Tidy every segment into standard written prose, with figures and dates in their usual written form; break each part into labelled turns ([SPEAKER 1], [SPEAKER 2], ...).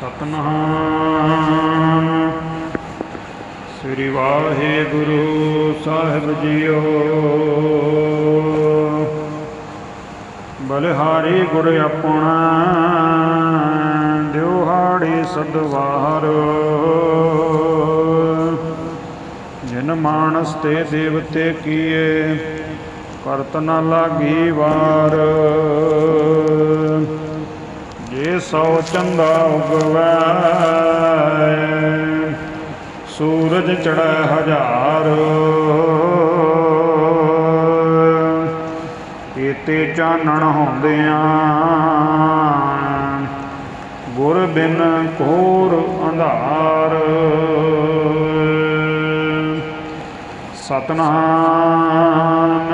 [SPEAKER 1] सतनाम श्री वाहिगुरु साहिब जीओ। बलिहारी गुर अपना दिहाड़ी सदवार। जिन मानस ते देवते किए करत न लागी वार। जे सौ चंदा उगवै सूरज चढ़ै हजार। इते चानण होंदियां गुर बिन घोर अंधार। सतनाम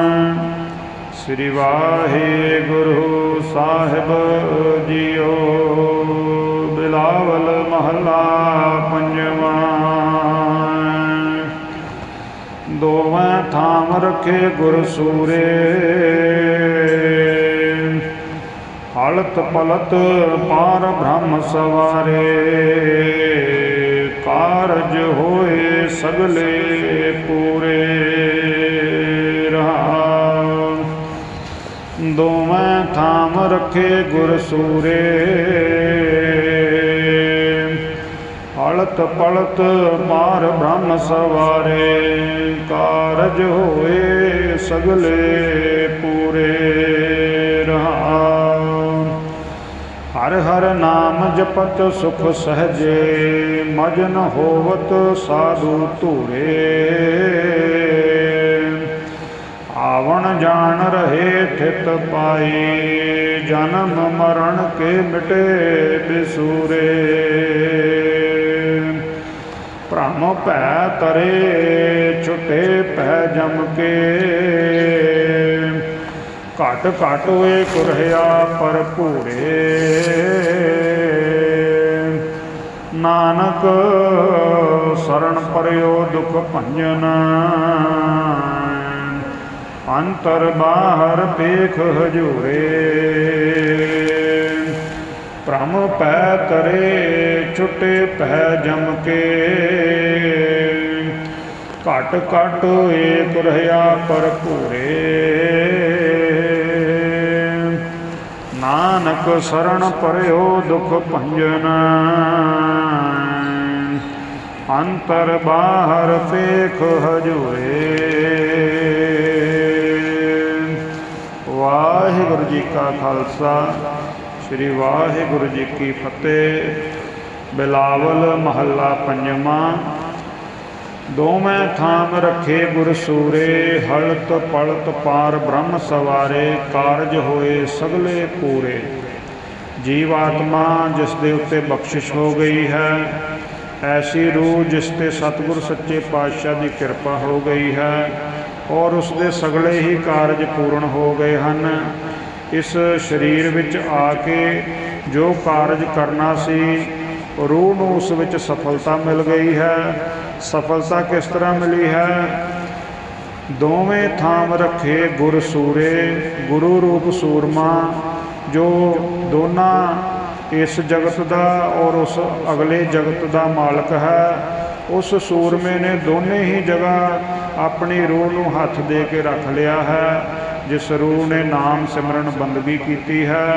[SPEAKER 1] श्री वाहिगुरु साहिब जीओ। बिलावल महला पंजवा। दोवें थाम रखे गुर सूरे हलत पलत पार ब्रह्म सवारे। कारज होए सगले पूरे। दोवें थाम रखे गुर सूरे हलत पलत पार ब्रह्म सवारे। कारज होए सगले पूरे। हर हर नाम जपत सुख सहजे मजन होवत साधु धूरे। आवण जान रहे ठित पाई जन्म मरण के मिटे बिसूरे। भ्रम भै तरे छुटे पै जम के घट घट होए कुरहिया पर भूरे। नानक शरण परयो दुख भंजन अंतर बाहर पेख हजूरे। भ्रम पै तरे छुटे पै जम के घट घट एक रहिया पर भूरे। नानक शरण परयो दुख भंजन अंतर बाहर पेख हजूरे। वाहिगुरु जी का खालसा श्री वाहिगुरु जी की फतेह। बिलावल महला पंजवा। दोवें थाम रखे गुर सूरे हलत पलत पार ब्रह्म सवारे। कारज होए सगले पूरे। जीवात्मा जिस दे उत्ते बख्शिश हो गई है, ऐसी रूह जिस ते सतगुर सच्चे पातशाह की कृपा हो गई है और उसके सगले ही कारज पूर्ण हो गए हैं। इस शरीर विच आके जो कारज करना सी रूह नूं उस विच सफलता मिल गई है। सफलता किस तरह मिली है? दोवें थाम रखे गुर सूरे। गुरु रूप सूरमा जो दोना इस जगत का और उस अगले जगत का मालक है, उस सूरमे ने दोने ही जगह अपनी रूह नूं हथ दे के रख लिया है। जिस रूह ने नाम सिमरन बंदगी की है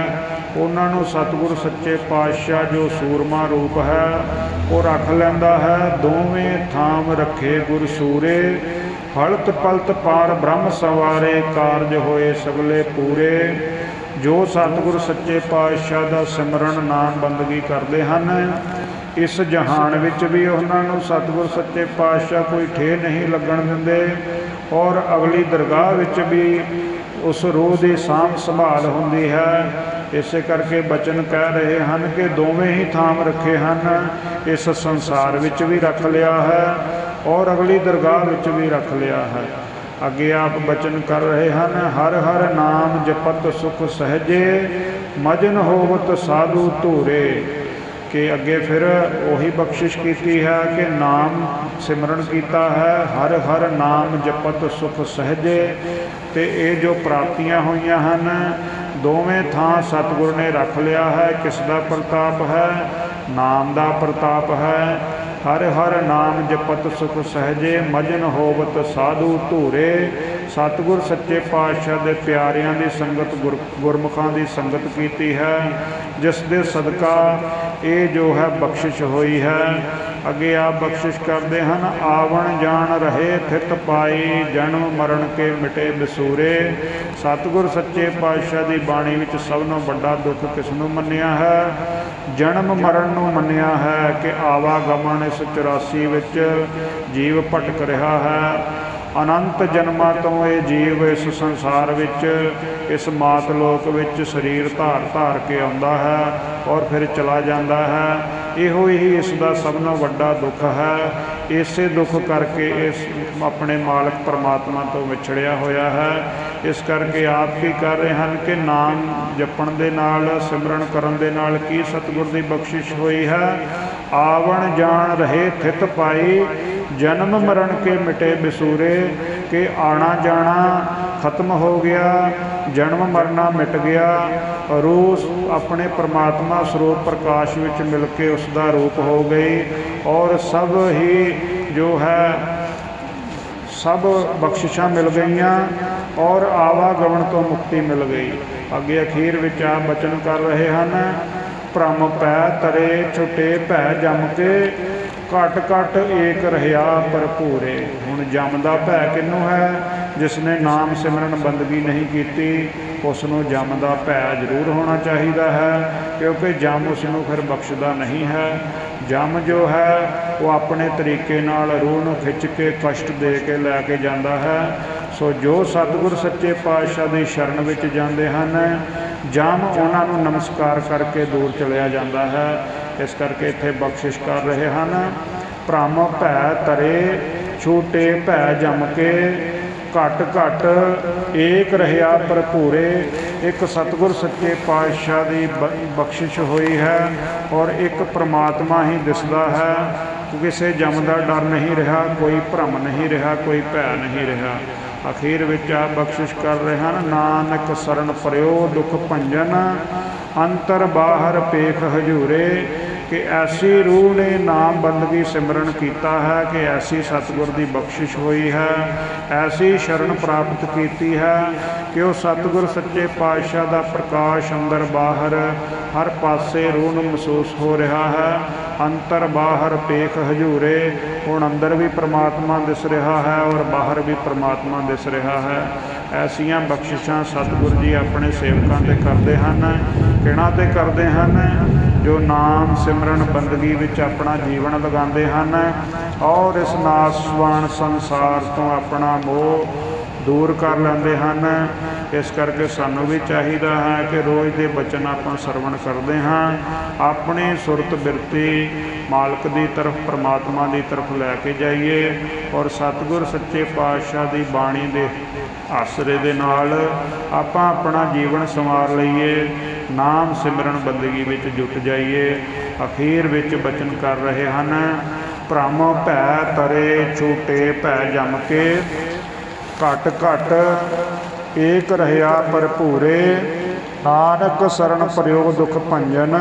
[SPEAKER 1] उन्होंने सतगुर सच्चे पातशाह जो सूरमा रूप है वो रख लेंदा है। दोवें थाम रखे गुर सूरे हलत पलत पार ब्रह्म सवारे। कारज होए सगले पूरे। जो सतगुर सच्चे पातशाह का सिमरन नाम बंदगी करते हैं इस जहान विच भी उन्होंने सतगुर सच्चे पातशाह कोई ठेह नहीं लगन दिंदे और अगली दरगाह विच भी उस रूह की सांभ संभाल होंदी है। इस करके बचन कह रहे हैं कि दोवें ही थाम रखे हैं। इस संसार विच भी रख लिया है और अगली दरगाह विच भी रख लिया है। अगे आप बचन कर रहे हैं हर हर नाम जपत सुख सहजे मजन होवत साधु धूरे। कि अगे फिर वही बख्शिश की है कि नाम सिमरन किया है। हर हर नाम जपत सुख सहजे। तो ये जो प्राप्तियां हुई हैं दोवें थां सतगुर ने रख लिया है। किस दा प्रताप है? नाम दा प्रताप है। हर हर नाम जपत सुख सहजे मजन होवत साधु धूरे। सतगुर सच्चे पातशाह दे प्यारिਆਂ ਦੀ संगत गुरमुखां ਦੀ संगत कीती है, जिस दे सदका ये जो है बख्शिश हुई है। अगे आप बख्शिश करते हैं, आवन जान रहे थित पाई जन्म मरण के मिटे बसूरे। सतगुर सच्चे पातशाह की बाणी विच सब नों वड्डा दुख किसनों मन्निया है? जन्म मरण नूं मन्निया है कि आवागमन इस 84 विच जीव भटक रहा है। अनंत जन्मां तो ये जीव इस संसार विच इस मातलोक विच शरीर धार के आउंदा है और फिर चला जाता है। इहो ही इसका सब नालों वड्डा दुख है। इसे दुख करके इस अपने मालक परमात्मा तो विछड़िया होया है। इस करके आप की कर रहे हैं कि नाम जपण दे नाल सिमरन करन दे नाल की सतगुर की बख्शिश हुई है। आवन जान रहे थित पाई जन्म मरण के मिटे बसूरे। के आना जाना खत्म हो गया, जन्म मरना मिट गया, रूह अपने परमात्मा स्वरूप प्रकाश विच मिल के उसका रूप हो गई और सब ही जो है सब बख्शिशां मिल गईयां और आवागमन तो मुक्ति मिल गई। अगे अखीर विच आप बचन कर रहे हैं, भ्रम पै तरे छुटे भै जम के घट घट एक रहा भरपूरे। हुण जमदा भै किनू है? जिसने नाम सिमरन बंदगी नहीं की उसनों जमदा भै जरूर होना चाहिए है, क्योंकि जम उसनों फिर बख्शदा नहीं है। जम जो है वो अपने तरीके नाल रूह नूं खिंच के कष्ट दे के लैके जाता है। सो जो सतगुर सच्चे पातशाह की शरण विच जाते हैं, जम उन्हां नूं नमस्कार करके दूर चलिया जाता है। इस करके इत्थे बख्शिश कर रहे हैं, भ्रम भै तरे छूटे भै जम के घट घट एक रहा भरपूरे। एक सतगुर सच्चे पातशाह की बख्शिश हुई है और एक परमात्मा ही दिसदा है। किसी जम का डर नहीं रहा, कोई भ्रम नहीं रहा, कोई भै नहीं रहा। अखीर विच आप बख्शिश कर रहे हैं, नानक शरण परयो दुख भंजन अंतर बाहर पेख हजूरे। कि ऐसी रूह ने नाम बंदगी सिमरन किया है कि ऐसी सतगुर की बख्शिश हुई है, ऐसी शरण प्राप्त की है कि वह सतगुर सच्चे पातशाह का प्रकाश अंदर बाहर हर पासे रूह नूं महसूस हो रहा है। अंतर बाहर पेख हजूरे। हुण अंदर भी परमात्मा दिस रहा है और बाहर भी परमात्मा दिस रहा है। ऐसियां बख्शिशां सतगुर जी अपने सेवकां ते करते हैं, किहड़ां ते करते हैं? जो नाम सिमरन बंदगी विच अपना जीवन लगाते हैं और इस नासवान संसार तो अपना मोह दूर कर लेंदे हैं। इस करके सानू भी चाहिए है कि रोज़ के बचन आपां सरवण करते हाँ, अपनी सुरत बिरती मालक की तरफ परमात्मा की तरफ लैके जाइए और सतगुर सच्चे पातशाह की बाणी के आसरे दे नाल आपां अपना जीवन संवार लईए, नाम सिमरन बंदगी विच जुट जाइए। अखीर विच बचन कर रहे हैं, भ्रम भै तरे छूटे भै जम के घट घट एक रहा भरपूरे। नानक शरण परयो दुख भंजन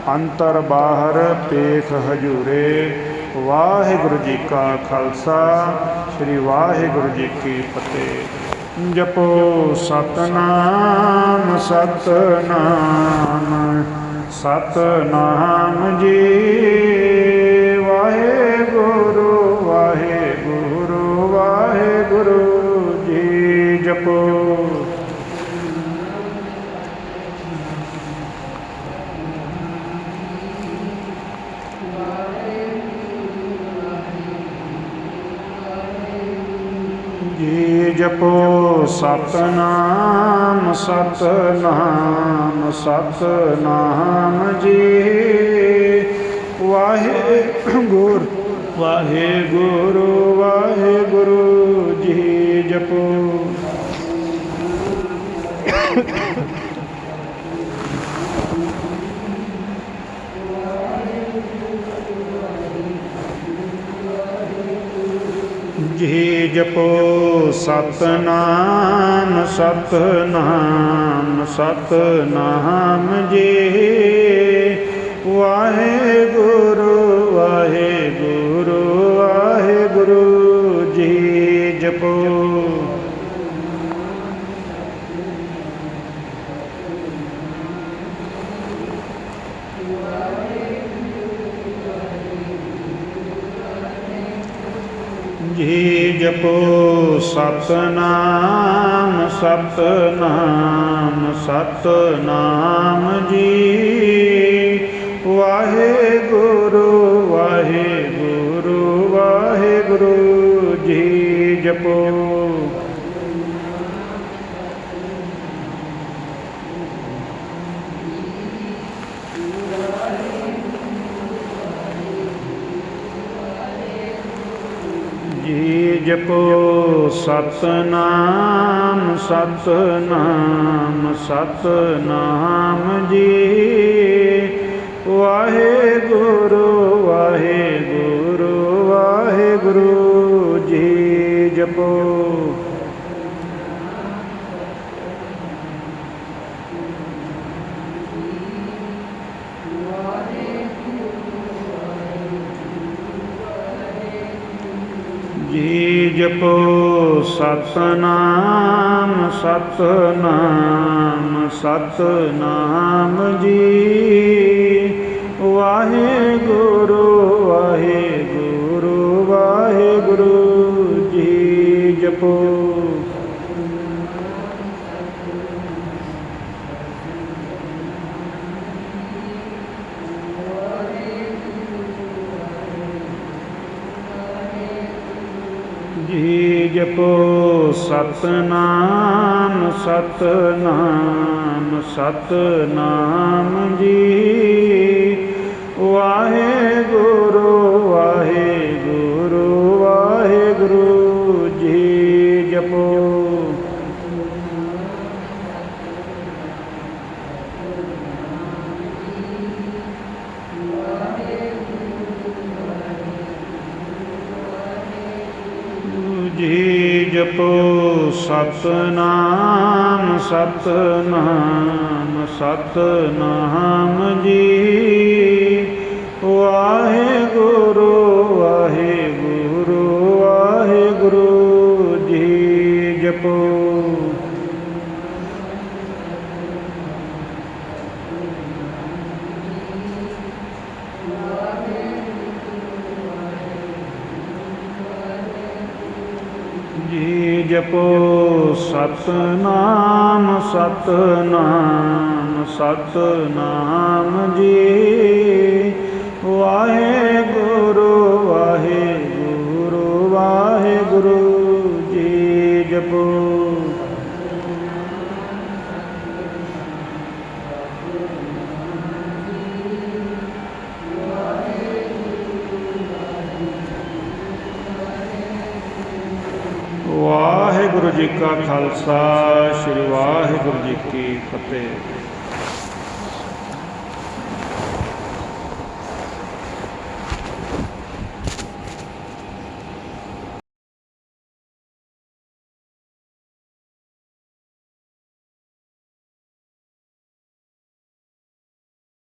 [SPEAKER 1] अंतर बाहर पेख हजूरे। वाहिगुरू जी का खालसा, श्री वाहिगुरू जी की फतेह। जपो सतनाम सतनाम सतनाम जी। वाहिगुरू वाहिगुरू वाहिगुरू जी। जपो जी। जपो सतनाम सतनाम सतनाम जी। वाहिगुरू वाहिगुरू वाहिगुरू जी। जपो जी। जपो सतनाम सतनाम सतनाम जी। ਵਾਹਿਗੁਰੂ ਵਾਹਿਗੁਰੂ ਵਾਹਿਗੁਰੂ ਜੀ ਜਪੋ। ਜੀ ਜਪੋ ਸਤਨਾਮ ਸਤਨਾਮ ਸਤਨਾਮ ਜੀ। ਵਾਹਿਗੁਰੂ ਵਾਹਿਗੁਰੂ ਵਾਹਿਗੁਰੂ ਜੀ ਜਪੋ। ਜੀ ਜਪੋ ਸਤਨਾਮ ਸਤਨਾਮ ਸਤਨਾਮ ਜੀ। ਵਾਹਿਗੁਰੂ ਵਾਹਿਗੁਰੂ ਵਾਹਿਗੁਰੂ ਜੀ ਜਪੋ। ਜੀ ਜਪੋ ਸਤਨਾਮ ਸਤਨਾਮ ਸਤਨਾਮ ਜੀ। ਵਾਹਿਗੁਰੂ ਵਾਹਿਗੁਰੂ ਵਾਹਿਗੁਰੂ ਜੀ ਜਪੋ। ਜੀ ਜਪੋ ਸਤਨਾਮ ਸਤਨਾਮ ਸਤਨਾਮ ਜੀ। ਵਾਹਿਗੁਰੂ ਵਾਹਿਗੁਰੂ ਵਾਹਿਗੁਰੂ ਜੀ ਜਪੋ। ਜੀ ਜਪੋ ਸਤਨਾਮ ਸਤਨਾਮ ਸਤਨਾਮ ਜੀ। ਵਾਹਿਗੁਰੂ ਵਾਹਿਗੁਰੂ ਵਾਹਿਗੁਰੂ ਜੀ ਜਪੋ। ਜੀ ਜਪੋ ਸਤਨਾਮ ਸਤਨਾਮ ਸਤਨਾਮ ਜੀ। ਵਾਹਿਗੁਰੂ ਵਾਹਿਗੁਰੂ ਵਾਹਿਗੁਰੂ ਜੀ ਜਪੋ। ਵਾਹਿਗੁਰੂ ਜੀ ਕਾ ਖਾਲਸਾ, ਸ੍ਰੀ ਵਾਹਿਗੁਰੂ ਜੀ ਕੀ ਫਤਿਹ।